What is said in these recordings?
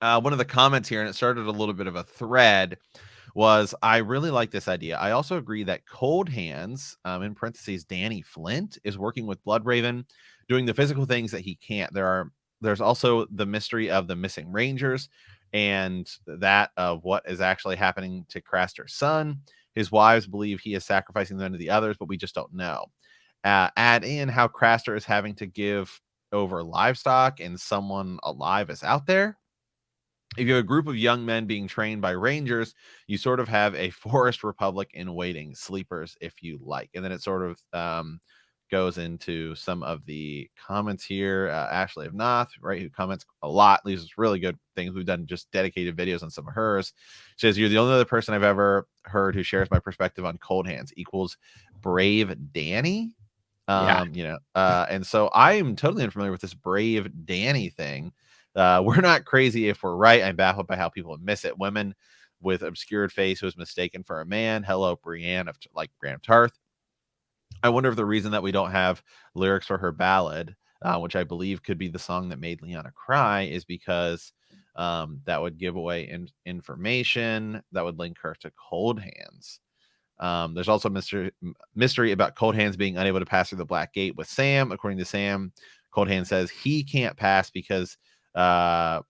one of the comments here, and it started a little bit of a thread, was I really like this idea. I also agree that Coldhands, in parentheses, Danny Flint, is working with Bloodraven, doing the physical things that he can't. There's also the mystery of the missing Rangers, and that of what is actually happening to Craster's son. His wives believe he is sacrificing them to the others, but we just don't know. Add in how Craster is having to give over livestock and someone alive is out there. If you have a group of young men being trained by rangers, you sort of have a forest republic in waiting, sleepers, if you like. And then it sort of goes into some of the comments here. Ashley of Noth, right, who comments a lot, leaves us really good things. We've done just dedicated videos on some of hers. She says, "You're the only other person I've ever heard who shares my perspective on Coldhands equals brave Danny." Yeah. And so I am totally unfamiliar with this brave Danny thing. We're not crazy if we're right. I'm baffled by how people miss it. Women with obscured face who was mistaken for a man. Hello, Brienne of Tarth. I wonder if the reason that we don't have lyrics for her ballad, which I believe could be the song that made Leanna cry, is because that would give away information that would link her to Coldhands. There's also mystery about Coldhands being unable to pass through the Black Gate with Sam. According to Sam, Coldhands says he can't pass because of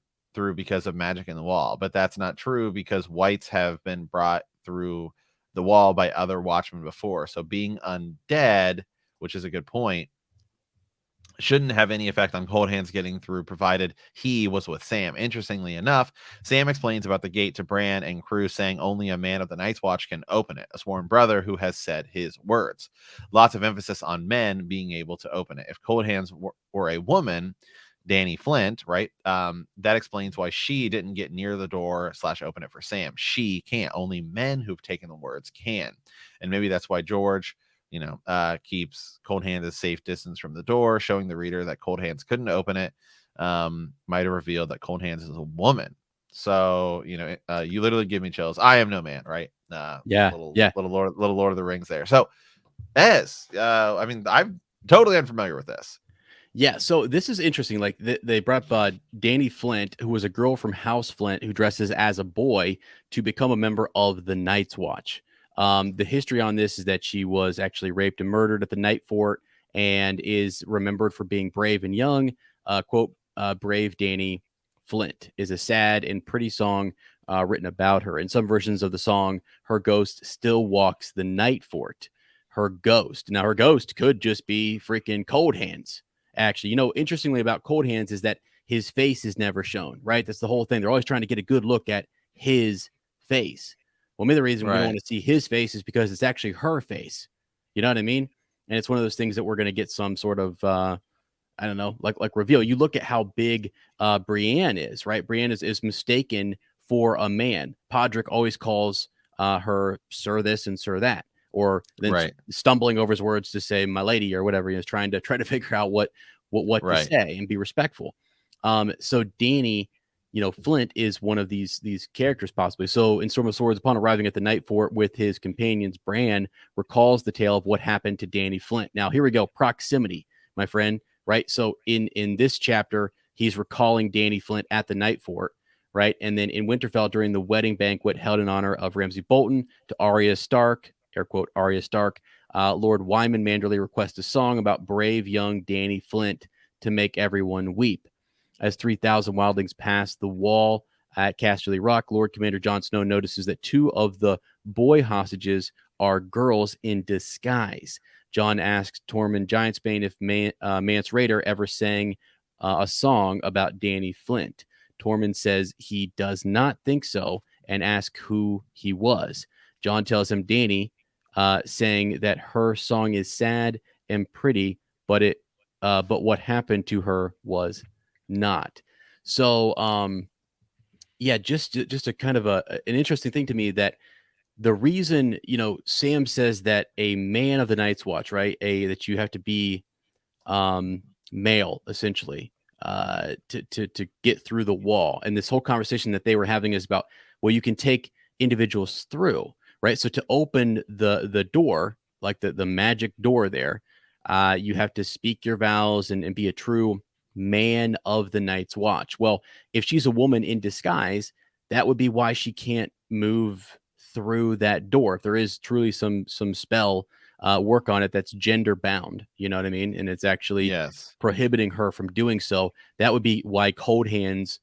magic in the wall, but that's not true because whites have been brought through the wall by other watchmen before. So being undead, which is a good point, shouldn't have any effect on Coldhands getting through, provided he was with Sam. Interestingly enough, Sam explains about the gate to Bran and crew, saying only a man of the Night's Watch can open it, a sworn brother who has said his words. Lots of emphasis on men being able to open it. If Coldhands were a woman, Danny Flint, right? That explains why she didn't get near the door / open it for Sam. She can't. Only men who've taken the words can. And maybe that's why George, keeps Coldhands a safe distance from the door, showing the reader that Coldhands couldn't open it. Might have revealed that Coldhands is a woman. So, you literally give me chills. I am no man, right? Yeah. Yeah. Little Lord of the Rings there. So, I'm totally unfamiliar with this. Yeah, so this is interesting. Like they brought Danny Flint, who was a girl from House Flint who dresses as a boy, to become a member of the Night's Watch. The history on this is that she was actually raped and murdered at the Night Fort and is remembered for being brave and young. Quote, brave Danny Flint is a sad and pretty song written about her. In some versions of the song, her ghost still walks the Night Fort. Her ghost. Now, her ghost could just be freaking Coldhands. Actually, interestingly about Coldhands is that his face is never shown, right? That's the whole thing. They're always trying to get a good look at his face. Well, maybe the reason we don't want to see his face is because it's actually her face. You know what I mean? And it's one of those things that we're going to get some sort of, I don't know, like reveal. You look at how big Brienne is, right? Brienne is mistaken for a man. Podrick always calls her Sir this and Sir that, or then stumbling over his words to say "my lady" or whatever. He is trying to figure out what to say and be respectful. So Danny, Flint is one of these characters possibly. So in Storm of Swords, upon arriving at the Night Fort with his companions, Bran recalls the tale of what happened to Danny Flint. Now here we go, proximity, my friend. Right. So in this chapter, he's recalling Danny Flint at the Night Fort. Right. And then in Winterfell, during the wedding banquet held in honor of Ramsay Bolton to Arya Stark, air quote, Arya Stark, Lord Wyman Manderley requests a song about brave young Danny Flint to make everyone weep. As 3,000 wildlings pass the wall at Casterly Rock, Lord Commander Jon Snow notices that 2 of the boy hostages are girls in disguise. Jon asks Tormund Giantsbane if Mance Rayder ever sang a song about Danny Flint. Tormund says he does not think so and asks who he was. Jon tells him Danny saying that her song is sad and pretty, but what happened to her was not. So, just a kind of an interesting thing to me that the reason, Sam says that a man of the Night's Watch, right? That you have to be male essentially to get through the wall. And this whole conversation that they were having is about, well, you can take individuals through, right? So to open the door, like the magic door there, you have to speak your vows and be a true man of the Night's Watch. Well, if she's a woman in disguise, that would be why she can't move through that door. If there is truly some spell work on it that's gender bound, you know what I mean, and it's actually Yes. prohibiting her from doing so, that would be why Coldhands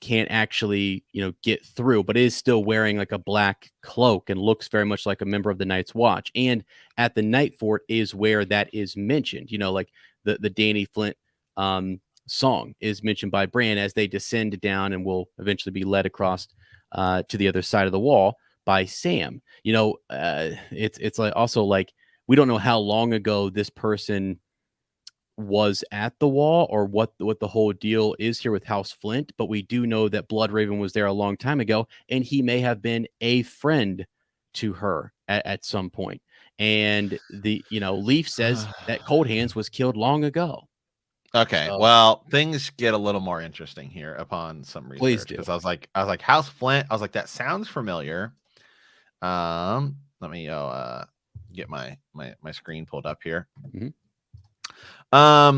can't actually, get through, but is still wearing like a black cloak and looks very much like a member of the Night's Watch. And at the Night Fort is where that is mentioned, like the Danny Flint song is mentioned by Bran as they descend down and will eventually be led across to the other side of the wall by Sam. It's like also like we don't know how long ago this person was at the wall or what the whole deal is here with House Flint, but we do know that Bloodraven was there a long time ago, and he may have been a friend to her at some point. And Leaf says that Coldhands was killed long ago. Okay, So, well, things get a little more interesting here upon some please research do. because I was like House Flint. I was like, that sounds familiar. Let me get my screen pulled up here. Mhm.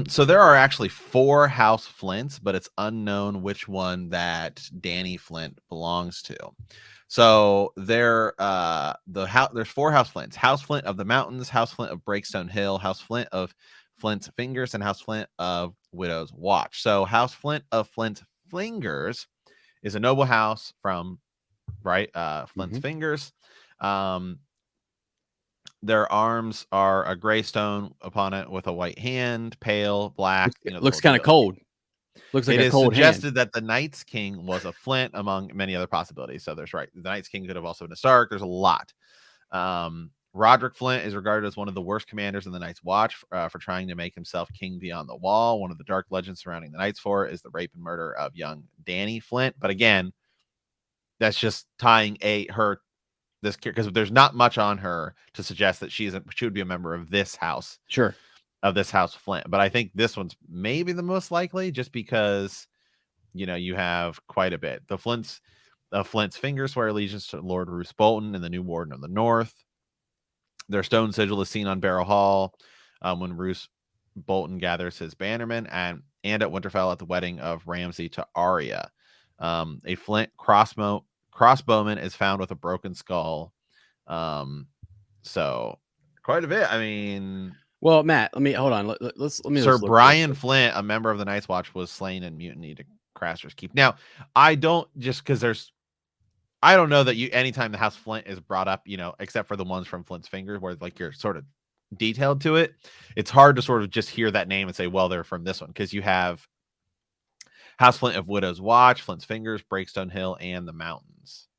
So there are actually 4 House Flints, but it's unknown which one that Danny Flint belongs to. So there's 4 House Flints: House Flint of the Mountains, House Flint of Breakstone Hill, House Flint of Flint's Fingers, and House Flint of Widow's Watch. So House Flint of Flint's Fingers is a noble house from Flint's Fingers. Their arms are a gray stone upon it with a white hand, pale, black. Looks kind of cold. Looks like it a is cold suggested hand. that the Night's King was a Flint, among many other possibilities. So there's the Night's King could have also been a Stark. There's a lot. Roderick Flint is regarded as one of the worst commanders in the Night's Watch for trying to make himself king beyond the wall. One of the dark legends surrounding the Night's Fort is the rape and murder of young Danny Flint. But again, that's just tying this because there's not much on her to suggest that she would be a member of this house. Sure. Of this House Flint. But I think this one's maybe the most likely just because, you have quite a bit. The Flint's Fingers swear allegiance to Lord Roose Bolton and the new Warden of the North. Their stone sigil is seen on Barrow Hall when Roose Bolton gathers his bannermen and at Winterfell at the wedding of Ramsay to Arya. A Flint crossbowman is found with a broken skull. So quite a bit. I mean, well, Matt, let me hold on. Let me. Sir Brian Flint, a member of the Night's Watch, was slain in mutiny to Craster's Keep. Now, I don't know that anytime the House Flint is brought up, except for the ones from Flint's Fingers, where like you're sort of detailed to it, it's hard to sort of just hear that name and say, well, they're from this one, because you have House Flint of Widow's Watch, Flint's Fingers, Breakstone Hill, and the Mountains.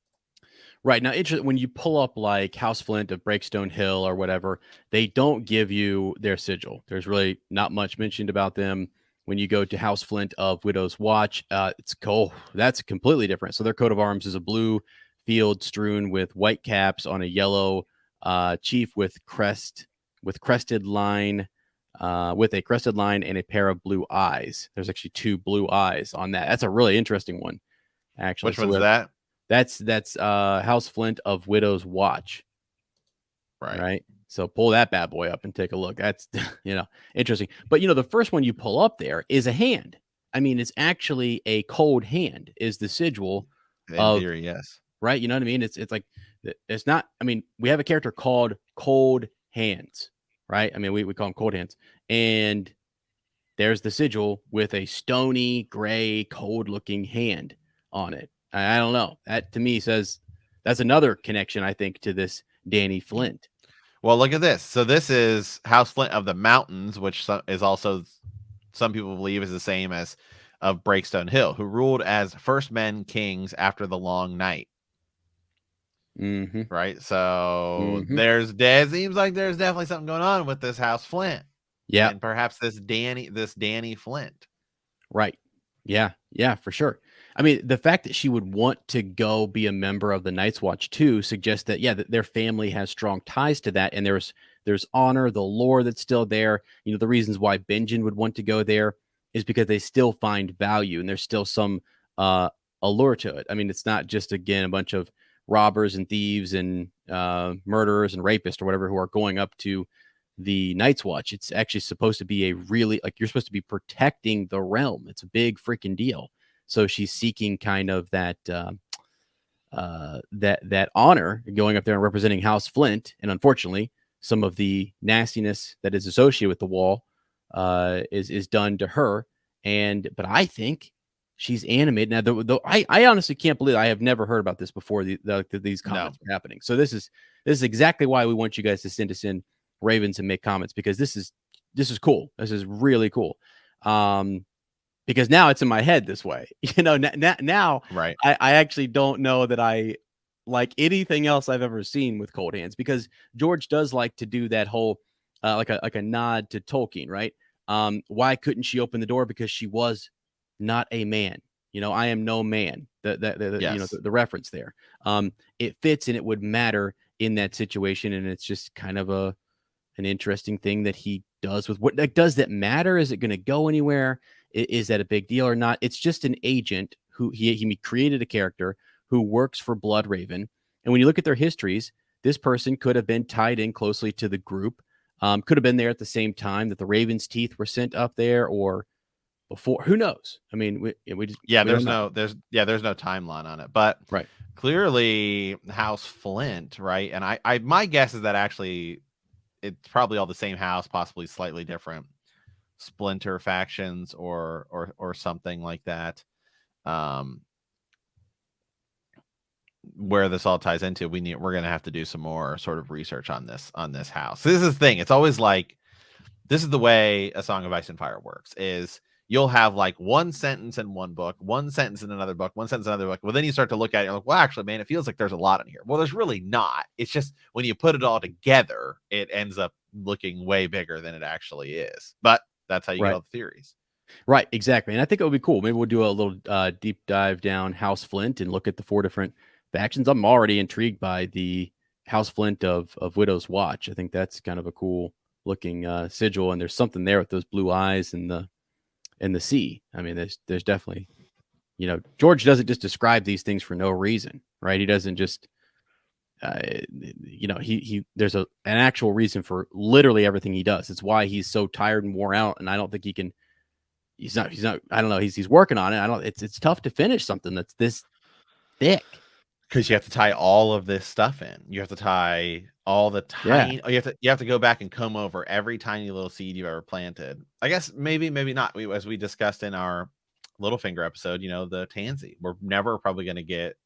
Right. Now, when you pull up like House Flint of Breakstone Hill or whatever, they don't give you their sigil. There's really not much mentioned about them. When you go to House Flint of Widow's Watch, it's cool. That's completely different. So their coat of arms is a blue field strewn with white caps on a yellow chief with a crested line and a pair of blue eyes. There's actually 2 blue eyes on that. That's a really interesting one, actually. Which one's that? That's House Flint of Widow's Watch. Right. So pull that bad boy up and take a look. That's interesting. But the first one you pull up there is a hand. I mean, it's actually a cold hand is the sigil. In theory, yes. Right. You know what I mean? It's like it's not. I mean, we have a character called Cold Hands, right? I mean, we call him Cold Hands, and there's the sigil with a stony, gray, cold-looking hand on it. I don't know. That to me says that's another connection, I think, to this Danny Flint. Well, look at this. So this is House Flint of the Mountains, which is also some people believe is the same as of Breakstone Hill, who ruled as first men kings after the long night. Right. So there seems like there's definitely something going on with this House Flint. Yeah. And perhaps this Danny Flint. Right. Yeah. Yeah, for sure. I mean, the fact that she would want to go be a member of the Night's Watch too suggests that, that their family has strong ties to that. And there's honor, the lore that's still there. The reasons why Benjen would want to go there is because they still find value and there's still some allure to it. I mean, it's not just, again, a bunch of robbers and thieves and murderers and rapists or whatever who are going up to the Night's Watch. It's actually supposed to be a really, like, you're supposed to be protecting the realm. It's a big freaking deal. So she's seeking kind of that honor, going up there and representing House Flint. And unfortunately, some of the nastiness that is associated with the wall is done to her. But I think she's animated now. Though I honestly can't believe, I have never heard about this before. These comments are happening. So this is exactly why we want you guys to send us in ravens and make comments, because this is cool. This is really cool. Because now it's in my head this way. Now Right. I actually don't know that I like anything else I've ever seen with Coldhands, because George does like to do that whole like a nod to Tolkien, right? Why couldn't she open the door? Because she was not a man. I am no man. Yes. The reference there. It fits, and it would matter in that situation, and it's just kind of an interesting thing that he does with what, like, does that matter? Is it going to go anywhere? Is that a big deal or not? It's just an agent who he created a character who works for Bloodraven. And when you look at their histories, this person could have been tied in closely to the group, could have been there at the same time that the Raven's teeth were sent up there, or before. Who knows? I mean, we just, Yeah, we don't know. there's no timeline on it. But Right. clearly House Flint, right? And I my guess is that actually it's probably all the same house, possibly slightly different splinter factions or something like that. Where this all ties into, we're gonna have to do some more sort of research on this house. So this is the thing. It's always like, this is the way A Song of Ice and Fire works, is you'll have like one sentence in one book, one sentence in another book, one sentence in another book. Well, then you start to look at it, you're like, well, actually, man, it feels like there's a lot in here. Well, there's really not. It's just when you put it all together, it ends up looking way bigger than it actually is. But that's how you get all the theories. Right, exactly. And I think it would be cool. Maybe we'll do a little deep dive down House Flint and look at the 4 different factions. I'm already intrigued by the House Flint of Widow's Watch. I think that's kind of a cool looking sigil, and there's something there with those blue eyes and the sea. I mean, there's definitely, George doesn't just describe these things for no reason, right? He doesn't just he there's an actual reason for literally everything he does. It's why he's so tired and worn out, and I don't think he's not I don't know, he's working on it. It's tough to finish something that's this thick, because you have to tie all of this stuff in. You have to tie all the tiny. You have to go back and comb over every tiny little seed you've ever planted. I guess maybe not. As we discussed in our Littlefinger episode, the tansy. We're never probably going to get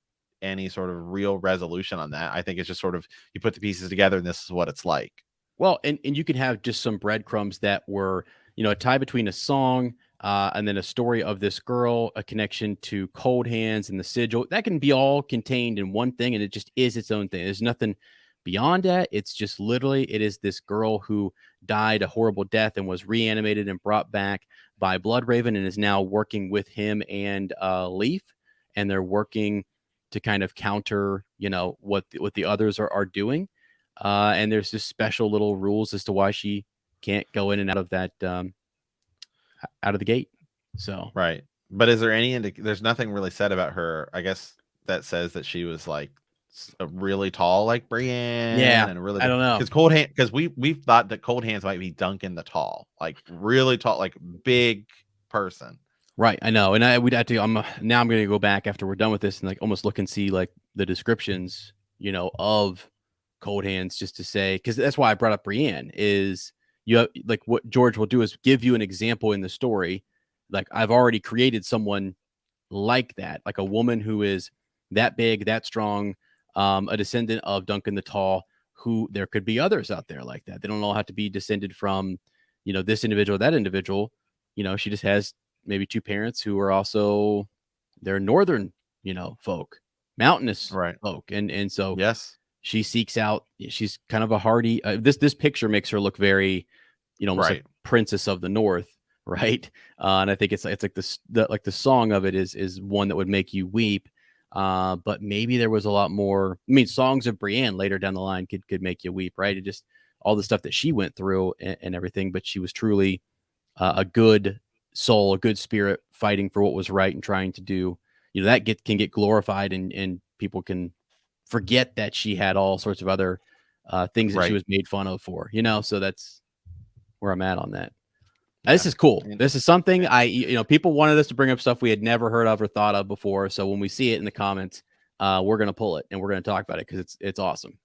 any sort of real resolution on that. I think it's just sort of, you put the pieces together and this is what it's like. Well, and you can have just some breadcrumbs that were, a tie between a song and then a story of this girl, a connection to Coldhands and the sigil. That can be all contained in one thing, and it just is its own thing. There's nothing beyond that. It's just literally, it is this girl who died a horrible death and was reanimated and brought back by Bloodraven, and is now working with him and Leaf, and they're working to kind of counter, what the others are doing. And there's just special little rules as to why she can't go in and out of that out of the gate. So right. But is there there's nothing really said about her, I guess, that says that she was like a really tall, like Brienne. Yeah, and really, I don't know, because we've thought that Coldhands might be Duncan the Tall, like really tall, like big person. right? I know, and we'd have to. I'm going to go back after we're done with this and like almost look and see like the descriptions, of Coldhands, just to say, because that's why I brought up Brienne. Is like what George will do is give you an example in the story. Like, I've already created someone like that, like a woman who is that big, that strong, a descendant of Duncan the Tall, who there could be others out there like that. They don't all have to be descended from, this individual, that individual. She just has maybe 2 parents who are also, they're northern, folk, mountainous folk. And so Yes. she seeks out, she's kind of a hardy, this picture makes her look very, almost like Princess of the North, right? And I think it's like the song of it is one that would make you weep. But maybe there was a lot more. I mean, songs of Brienne later down the line could make you weep, right? It just all the stuff that she went through and everything. But she was truly a good soul, a good spirit, fighting for what was right and trying to do. That can get glorified, and people can forget that she had all sorts of other things that she Right. was made fun of for, you know. So that's where I'm at on that. Yeah. This is cool. And- This is something people wanted us to bring up stuff we had never heard of or thought of before. So when we see it in the comments, we're gonna pull it and we're gonna talk about it because it's awesome.